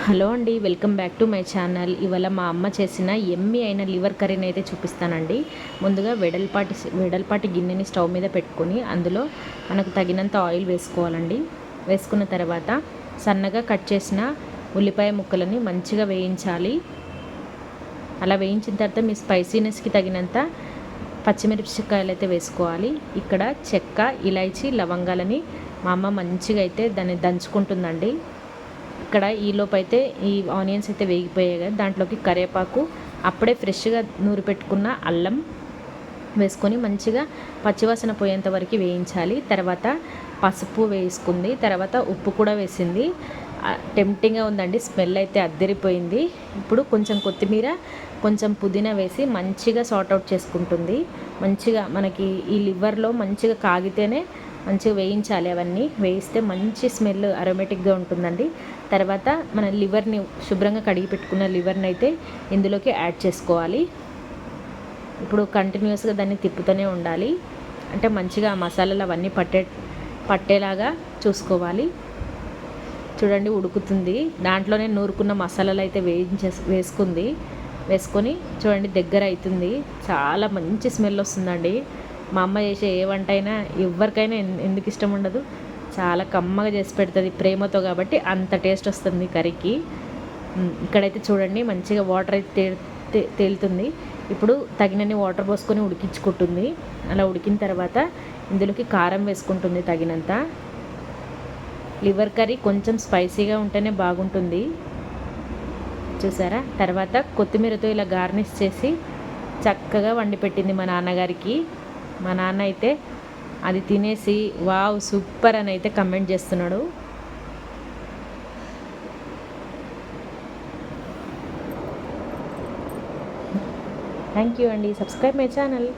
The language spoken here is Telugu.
హలో అండి, welcome back to my channel. ఇవాళ మా అమ్మ చేసిన ఎమ్మి అయిన లివర్ కర్రీని అయితే చూపిస్తానండి. ముందుగా వెడల్పాటి గిన్నెని స్టవ్ మీద పెట్టుకొని అందులో మనకు తగినంత ఆయిల్ వేసుకోవాలండి. వేసుకున్న తర్వాత సన్నగా కట్ చేసిన ఉల్లిపాయ ముక్కలని మంచిగా వేయించాలి. అలా వేయించిన తర్వాత మీ స్పైసీనెస్కి తగినంత పచ్చిమిరపకాయలు అయితే వేసుకోవాలి. ఇక్కడ చెక్క, ఇలైచి, లవంగాలని మా అమ్మ మంచిగా అయితే దాన్ని దంచుకుంటుందండి. ఇక్కడ ఈలోపు అయితే ఈ ఆనియన్స్ అయితే వేగిపోయాయి కదా, దాంట్లోకి కరివేపాకు, అప్పుడే ఫ్రెష్గా నూరి పెట్టుకున్న అల్లం వేసుకొని మంచిగా పచ్చివాసన పోయేంత వరకు వేయించాలి. తర్వాత పసుపు వేసుకుంది, తర్వాత ఉప్పు కూడా వేసింది. టెంప్టింగ్గా ఉందండి, స్మెల్ అయితే అద్దరిపోయింది. ఇప్పుడు కొంచెం కొత్తిమీర, కొంచెం పుదీనా వేసి మంచిగా సార్ట్అవుట్ చేసుకుంటుంది. మంచిగా మనకి ఈ లివర్లో మంచిగా కాగితేనే మంచిగా వేయించాలి. అవన్నీ వేయిస్తే మంచి స్మెల్ అరోమేటిక్గా ఉంటుందండి. తర్వాత మన లివర్ని శుభ్రంగా కడిగి పెట్టుకున్న లివర్ని అయితే ఇందులోకి యాడ్ చేసుకోవాలి. ఇప్పుడు కంటిన్యూస్గా దాన్ని తిప్పుతూనే ఉండాలి. అంటే మంచిగా ఆ మసాలాలు అవన్నీ పట్టేలాగా చూసుకోవాలి. చూడండి, ఉడుకుతుంది. దాంట్లోనే నూరుకున్న మసాలాలు అయితే వేసుకొని చూడండి, దగ్గర అవుతుంది. చాలా మంచి స్మెల్ వస్తుందండి. మా అమ్మ చేసే ఏ వంట అయినా ఎవరికైనా ఎందుకు ఇష్టం ఉండదు. చాలా కమ్మగా చేసి పెడుతుంది ప్రేమతో, కాబట్టి అంత టేస్ట్ వస్తుంది కర్రీకి. ఇక్కడైతే చూడండి, మంచిగా వాటర్ అయితే తేలుతుంది. ఇప్పుడు తగినన్ని వాటర్ పోసుకొని ఉడికించుకుంటుంది. అలా ఉడికిన తర్వాత ఇందులోకి కారం వేసుకుంటుంది తగినంత. లివర్ కర్రీ కొంచెం స్పైసీగా ఉంటేనే బాగుంటుంది, చూసారా. తర్వాత కొత్తిమీరతో ఇలా గార్నిష్ చేసి చక్కగా వండి పెట్టింది మా నాన్నగారికి. మా నాన్న అయితే అది తినేసి వావ్ సూపర్ అని అయితే కమెంట్ చేస్తున్నాడు. థ్యాంక్ యూ అండి. Subscribe my channel.